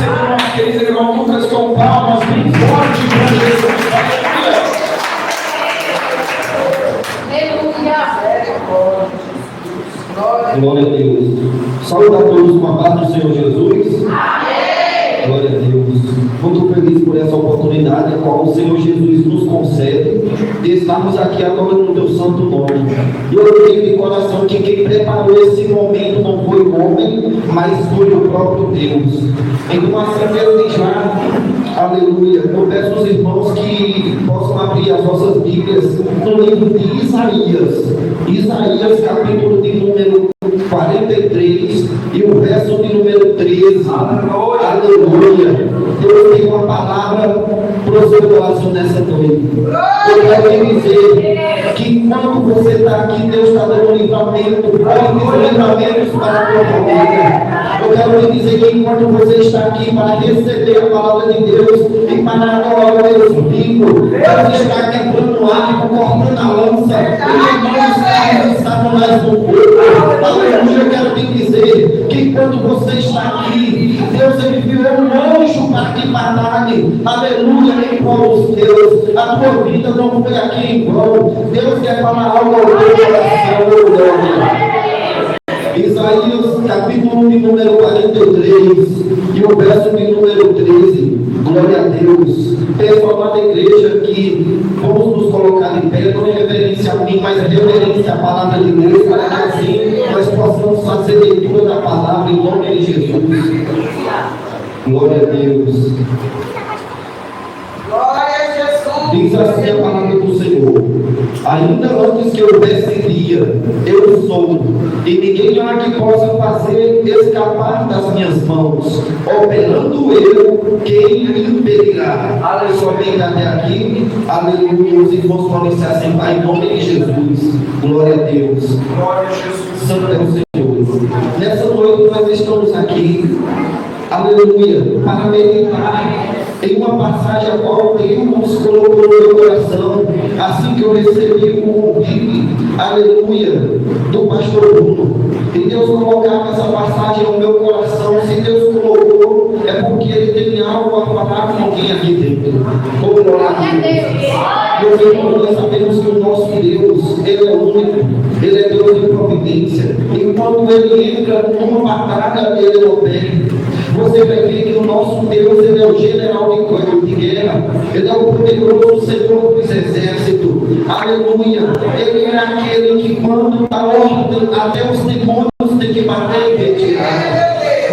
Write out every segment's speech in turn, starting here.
receber uma querida irmão Lucas com palmas bem forte para Jesus. Glória a Deus. Saúde a todos com a paz do Senhor Jesus. Amém. Glória a Deus. Muito feliz por essa oportunidade a qual o Senhor Jesus nos concede de estarmos aqui agora no teu santo nome. E eu creio de coração que quem preparou esse momento não foi o homem, mas foi o próprio Deus. Então assim quero já, aleluia, eu peço aos irmãos que possam abrir as nossas Bíblias no livro de Isaías. Isaías, capítulo de número 43 e o verso de número 13. Aleluia. Deus tem uma palavra para o seu coração nessa noite. Eu quero te dizer que quando você está aqui, Deus está dando livramento, livramentos para a tua família. Eu quero te dizer que enquanto você está aqui para receber a palavra de Deus e para adorar o Deus vivo, Deus está quebrando o arco, cortando a lança, e queimando os satanás no corpo. Aleluia, eu quero te dizer que quando você está aqui, Deus enviou um anjo para que batalhe, aleluia, em prol dos teus. A tua vida não foi aqui em vão. Deus quer falar algo ao teu coração. Isaías, capítulo de número 43 e o verso de número 13. Glória a Deus. Peço, amada igreja, que vamos nos colocar de pé, não em reverência a mim, mas em reverência à palavra de Deus, para que assim nós possamos fazer leitura da palavra em nome de Jesus. Glória a Deus. Glória a Jesus. Diz assim a palavra do Senhor: ainda antes que houvesse dia, eu sou, e ninguém há que possa fazer escapar das minhas mãos. Operando eu, quem impedirá? Somente até aqui, aleluia. Os irmãos podem se assentar em nome de Jesus. Glória a Deus. Glória a Jesus. Santo é o Senhor. Nessa noite nós estamos aqui, aleluia, para meditar em uma passagem a qual Deus colocou no meu coração, assim que eu recebi o convite, aleluia, do pastor Bruno. E Deus colocava essa passagem no meu coração. Se Deus colocou, é porque Ele tem algo a falar com alguém aqui dentro. Como glória a Deus. Meus irmãos, nós sabemos que o nosso Deus, Ele é único, Ele é Deus de providência. Enquanto Ele entra numa batalha, Ele opera. Você vai ver que o nosso Deus, Ele é o general de guerra, Ele é o poderoso Senhor dos exércitos, aleluia. Ele é aquele que quando dá ordem, até os demônios têm que bater e retirar.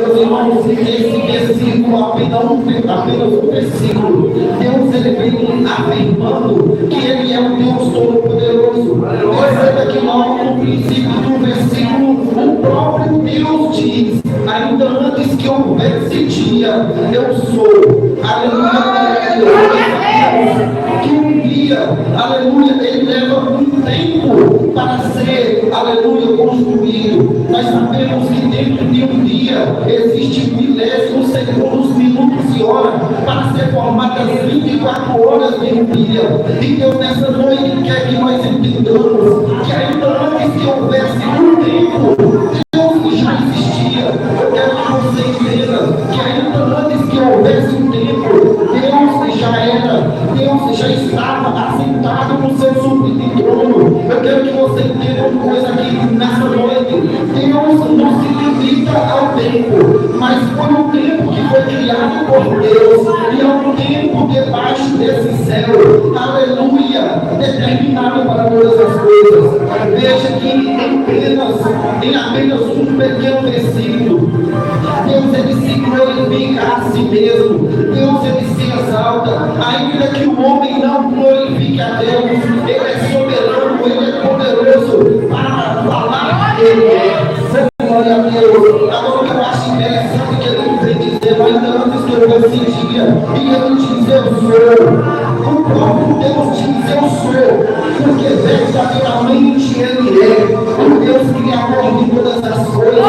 Meus irmãos, esse versículo, apenas um versículo, Deus ele vem afirmando que Ele é um Deus todo-poderoso. Perceba que logo no princípio do versículo, o próprio Deus diz: ainda antes que houvesse dia, eu sou. Aleluia. Que um dia, aleluia, ele leva um tempo para ser, aleluia, construído. Nós sabemos que dentro de um dia existe milésimos, segundos, minutos e horas para ser formadas 24 horas de um dia. E Deus nessa noite quer que nós entendamos que ainda antes que houvesse um tempo, Deus já existia. Eu quero que você entenda que ainda antes que houvesse um tempo, Deus já era, Deus já estava assentado no seu sublime trono. Eu quero que você entenda uma coisa aqui nessa noite: Deus não se limita ao tempo, mas foi um tempo que foi criado por Deus, e é um tempo debaixo desse céu, aleluia, determinado para todas as coisas. Veja que em apenas um pequeno versículo, Deus ele se glorifica a si mesmo, Deus ele se exalta, ainda que o homem não glorifique a Deus. Ele é soberano, Ele é poderoso para falar que Ele é. Glória a Deus. Agora eu acho interessante que Ele vem dizer, ainda antes que eu decidia, e Ele diz: eu sou. O próprio Deus diz: eu sou, porque verdadeiramente Ele é o Deus criador de todas as coisas.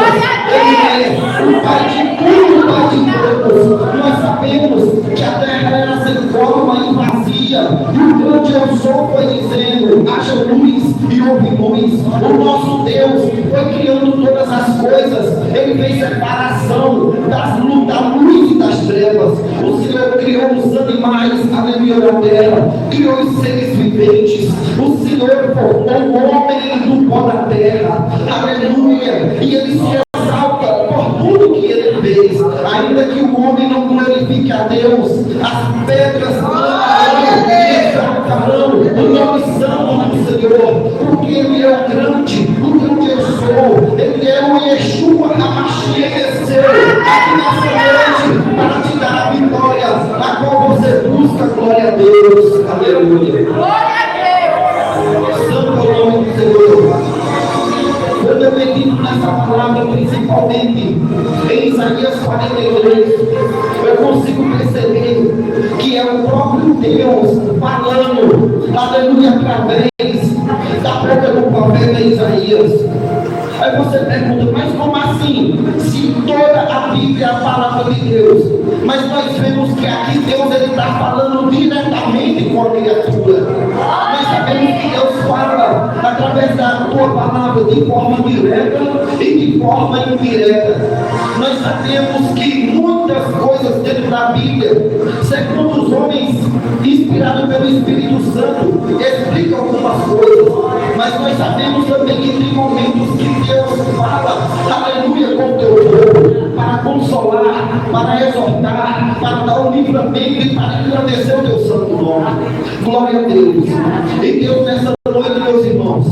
Ele é o Pai de tudo, Pai de todos. Nós sabemos que a terra era sem forma e vazia, e o grande eu sou foi dizendo: haja luz, e houve luz. O nosso Deus foi criando todas as coisas. Ele fez separação da luz e das trevas. trevas. O Senhor criou os animais, aleluia, da terra, criou os seres viventes. O Senhor formou o homem do pó da terra, aleluia, e ele se exalta por tudo que ele fez. Ainda que o homem não glorifique a Deus, as pedras exaltarão o nome santo do Senhor, porque ele é o grande eu sou. Ele é o Yeshua HaMashiach, desceu aqui nessa noite para te dar a vitória, a qual você busca. Glória a Deus, aleluia. Glória a Deus. Santo é o nome do Senhor. Quando eu medito nessa palavra, principalmente em Isaías 43, eu consigo perceber que é o próprio Deus falando, aleluia, através da boca do profeta Isaías. Aí você pergunta, mas como assim? Se toda a Bíblia é a palavra de Deus, mas nós vemos que aqui Deus está falando diretamente com a criatura. Nós sabemos que Deus fala através da tua palavra de forma direta e de forma indireta. Nós sabemos que muitas coisas dentro da Bíblia, segundo os homens inspirados pelo Espírito Santo, explicam algumas coisas, mas nós sabemos também que tem momentos que Deus fala, aleluia, com o teu povo, para consolar, para exortar, para dar um livramento e para engrandecer o teu santo nome. Glória a Deus. E Deus, nessa noite, meus irmãos,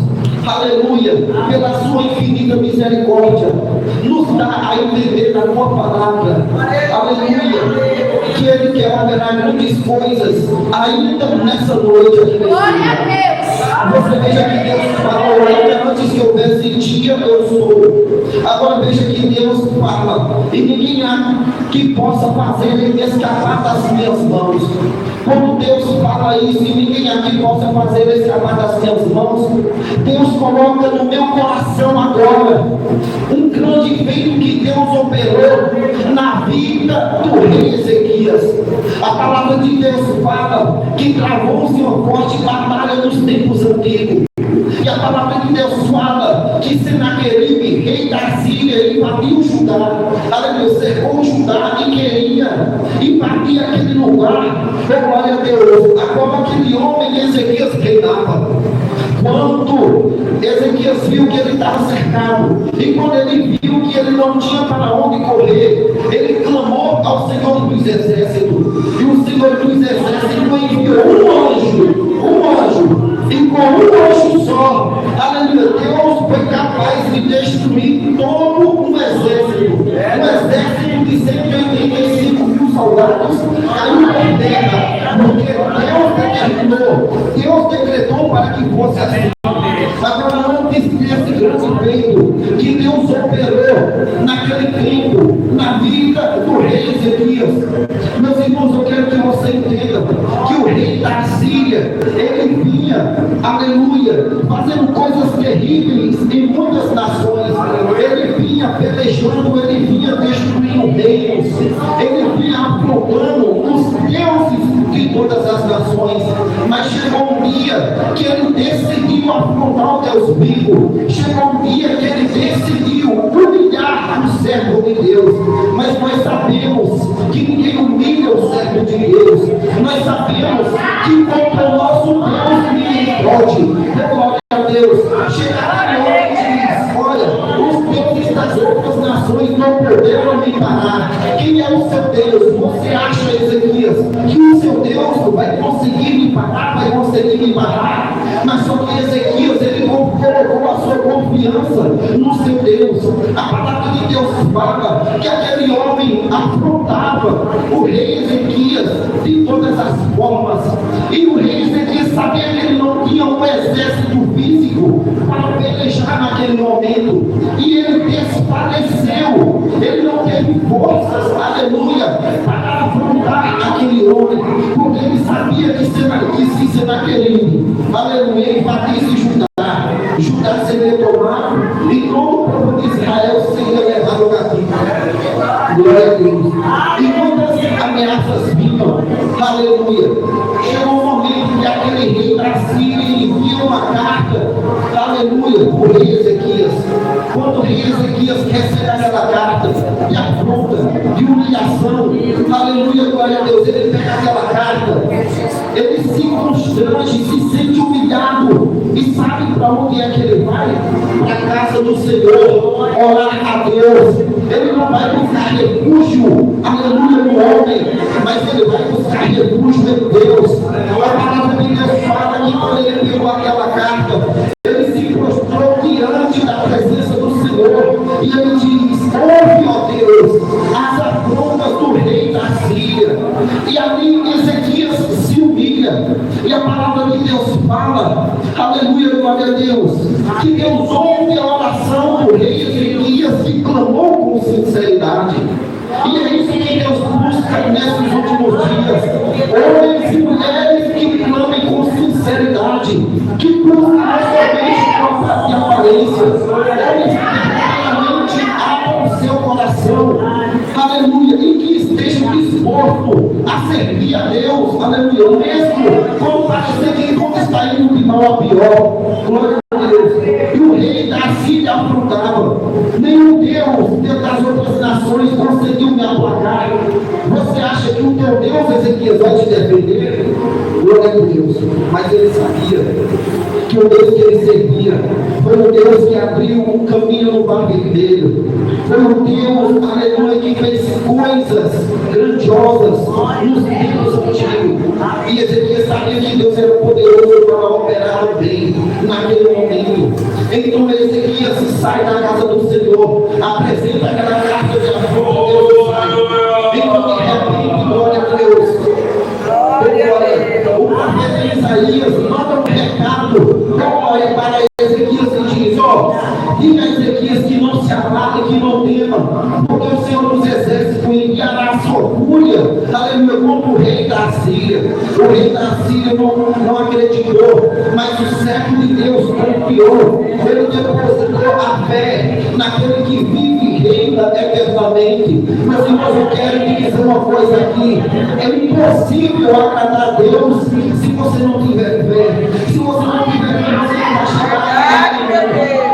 aleluia, pela sua infinita misericórdia, nos dá a entender da tua palavra, aleluia, que Ele quer operar grandes coisas ainda nessa noite aqui. Glória a Deus. Você veja que Deus falou ainda antes que houvesse dia, eu sou. Agora veja que Deus fala, e ninguém há que possa fazer ele escapar das minhas mãos. Quando Deus fala isso, e ninguém há que possa fazer ele escapar das minhas mãos, Deus coloca no meu coração agora um grande feito que Deus operou na vida do rei Ezequias. A palavra de Deus fala que travou-se uma forte batalha nos tempos antigos. E a palavra de Deus fala que Senaqueribe, rei da Síria, invadiu Judá. Aleluia, cercou Judá e queria invadir aquele lugar. Glória a Deus. Agora aquele homem Ezequias reinava. Quando Ezequias viu que ele estava cercado, e quando ele viu que ele não tinha para onde correr, ele clamou ao Senhor dos Exércitos. E o Senhor dos Exércitos enviou um anjo, e com um anjo só, aleluia, Deus foi capaz de destruir todo um exército de 185 mil soldados, caiu por terra, porque Deus decretou para que fosse assim. Agora, antes desse grande feito que Deus operou naquele tempo, na vida do rei Ezequias, meus irmãos, eu quero que você entenda que o rei da Síria, ele vinha, aleluia, fazendo coisas terríveis em muitas nações. Ele vinha pelejando, ele vinha destruindo reinos, ele vinha afrontando os deuses de todas as nações. Mas chegou um dia que ele decidiu afrontar o Deus vivo. Chegou um dia que ele decidiu humilhar o servo de Deus. Mas nós sabemos que ninguém humilha o servo de Deus. Nós sabemos que contra o nosso Deus ninguém pode. Glória a Deus. Chegará a hora que diz: olha, os deuses das outras nações não poderão me parar. Quem é o seu Deus? Você acha, Ezequias, que o seu Deus vai conseguir me parar? Vai conseguir me parar? Mas só que Ezequias, ele colocou a sua confiança no seu Deus. A palavra de Deus fala que aquele homem afrontava o rei Ezequias de todas as formas. E o rei Ezequias sabia que ele não tinha um exército físico para pelejar naquele momento. E ele desfaleceu. Ele não teve forças, aleluia, para afrontar aquele homem. Porque ele sabia que se Senaqueribe, aleluia, invadisse Judá seria tomado e todo o povo de Israel seria levado cativo. Glória a Deus. E muitas ameaças vinham, aleluia. Chegou um momento que aquele rei da Síria enviou uma carta, aleluia, para o rei Ezequias. Quando o rei Ezequias recebe aquela carta de afronta, de humilhação, humilhação. Aleluia, glória a Deus. Ele pega aquela carta, ele se constrange, se sente humilhado. E sabe para onde é que ele vai? Para a casa do Senhor, orar a Deus. Ele não vai buscar refúgio, aleluia, no homem, mas ele vai buscar refúgio em Deus. A palavra de Deus fala que quando ele pegou aquela carta, ele se prostrou diante da presença do Senhor e ele diz: ouve, ó Deus, as afrontas do rei da Síria. E ali Ezequias se humilha, e a palavra de Deus fala, aleluia, glória a Deus, que Deus ouve a oração do rei Ezequias e clamou com sinceridade. E é isso que Deus busca nesses últimos dias: homens e mulheres que clamem com sinceridade, que busquem não somente com aparências, homens que realmente abram o seu coração, aleluia, e que estejam dispostos a servir a Deus, aleluia, mesmo quando parecer que tudo está indo de mal a pior. Glória a Deus. E o rei da Síria afrontava: nenhum Deus das outras nações conseguiu me aplacar. Você acha que o teu Deus, Ezequias, vai te defender? Glória a Deus. Mas ele sabia que o Deus que ele servia foi o Deus que abriu um caminho no Mar Vermelho. Foi o Deus, aleluia, que fez coisas grandiosas nos tempos antigos. E Ezequias sabia que Deus era poderoso para operar bem naquele momento. Então Ezequias sai da casa do Senhor, apresenta aquela carta de afronta, Deus sai. Então de repente, glória a Deus, o profeta Isaías manda um recado, olha para Ezequias e diz: ó, diga a Ezequias que não se abale, que não tema, porque o Senhor dos Exércitos enviará a sua fúria, aleluia, contra o rei da Síria. O rei da Síria não acreditou, mas o servo de Deus confiou. Ele depositou a fé naquele que vive e reina eternamente. Mas irmãos, eu quero te dizer uma coisa aqui: é impossível agradar a Deus se você não tiver fé. Se você não tiver fé, você não vai chegar a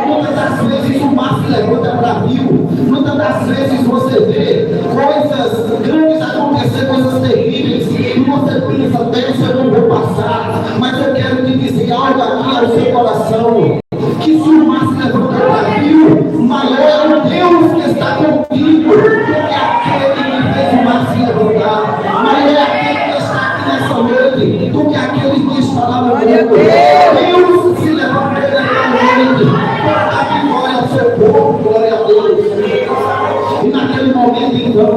muitas das vezes o mar se levanta para mil. Muitas das vezes você vê coisas grandes acontecer, coisas terríveis, e você pensa: dessa eu não vou passar. Mas eu quero te dizer algo aqui ao seu coração: que se o mar se levanta para mil, maior é o Deus que está contigo do que aquele que fez o mar se levantar. Maior é aquele que está aqui nessa noite do que aquele que está lá no mundo. Deus se levantou naquela noite para dar vitória ao seu povo. Glória a Deus. E naquele momento, então,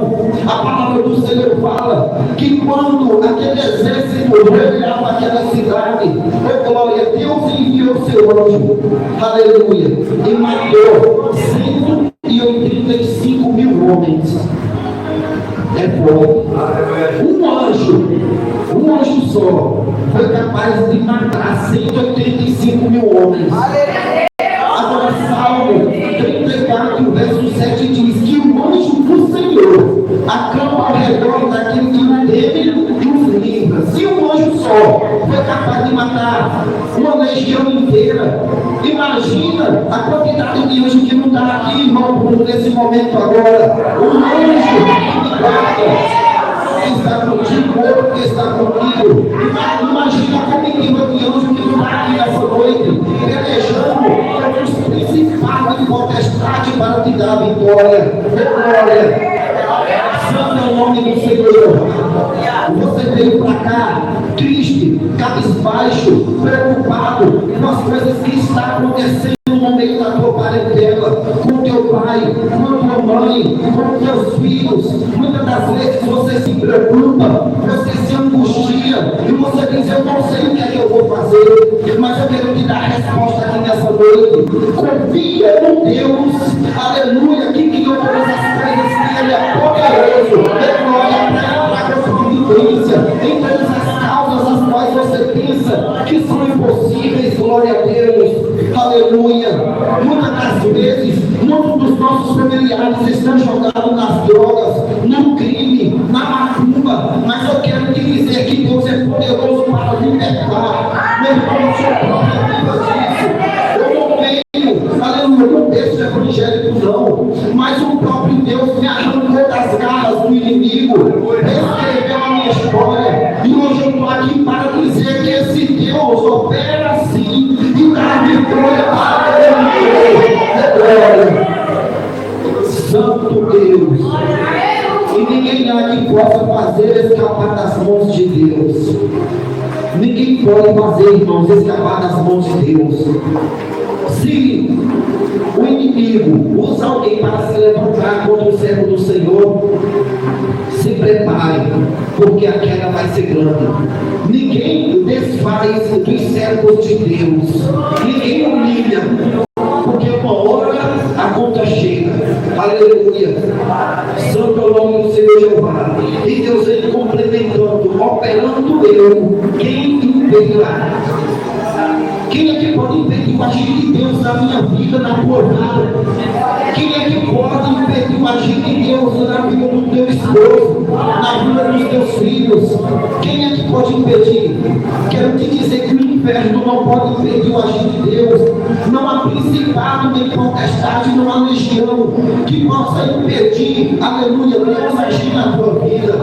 a palavra do Senhor fala que quando aquele exército rodeava aquela cidade, oh glória, Deus enviou seu anjo, aleluia, e matou 185 mil homens. É forte. Um anjo só foi capaz de matar 185 mil homens. Agora, Salmo 34, verso 7 diz que o anjo do Senhor acampa ao redor daquele que o teme e os livra. Se um anjo só foi capaz de matar uma legião inteira, imagina a quantidade de anjos que não está aqui, irmão, nesse momento agora. Um anjo que guarda, está contigo, outro que está contigo. Imagina a comitiva de anjo que está aqui nessa noite, pelejando contra os principados de potestade para te dar a vitória. Glória. Santo é o nome do Senhor. Você veio para cá triste, cabisbaixo, preocupado com as coisas que estão acontecendo no meio da tua parentela, com teu pai, com tua mãe, com teus filhos. Muitas das vezes você se preocupa, você se angustia e você diz: eu não sei o que é que eu vou fazer, mas eu quero te dar a resposta aqui nessa noite. Confia no Deus, aleluia, que criou todas as coisas, que Ele é poderoso. É glória para a vivência em todas as causas as quais você pensa que são impossíveis. Glória a Deus. Aleluia. Muitas das vezes, muitos dos nossos familiares estão jogados nas drogas, no crime, na macumba, mas eu quero te dizer que Deus é poderoso para libertar. Meu irmão, eu sou prova disso. Eu não venho, aleluia, não penso evangélico não, mas o próprio Deus me arrancou das garras do inimigo. santo Deus. E ninguém há que possa fazer escapar das mãos de Deus. Ninguém pode fazer, irmãos, escapar das mãos de Deus. Se o inimigo usa alguém para se levantar contra o servo do Senhor, se prepare, porque a queda vai ser grande. Ninguém desfaz dos servos de Deus. Ninguém humilha, porque uma hora a conta chega. Aleluia. Santo é o nome do Senhor Jeová. E Deus vem complementando, operando eu. Quem impedirá? Quem é que pode impedir o agir de Deus na minha vida, na tua vida? Quem é que pode impedir o agir de Deus na vida do teu esposo, na vida dos teus filhos? Quem é que pode impedir? Quero te dizer que o inferno não pode impedir o agir de Deus. Não há principado nem potestade, não há legião que possa impedir, aleluia, Deus agir na tua vida.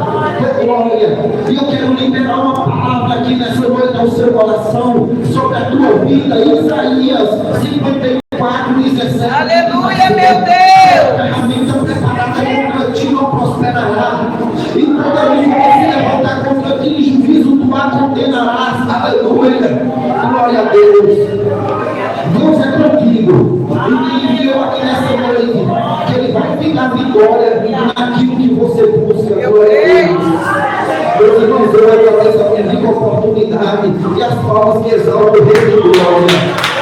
Glória. E eu quero liberar uma palavra aqui nessa noite ao seu coração sobre a tua vida. Isaías 54:17. Aleluia, meu Deus. A ferramenta preparada contra ti não prosperará. E toda vez que você levantar contra ti em juízo, tu a condenarás. Aleluia. Glória a Deus. Deus é contigo. E me enviou aqui nessa noite que Ele vai te dar vitória naquilo que você busca. Glória a Deus. Deus nos deu essa rica oportunidade e as palmas que exaltam o Rei de Glória.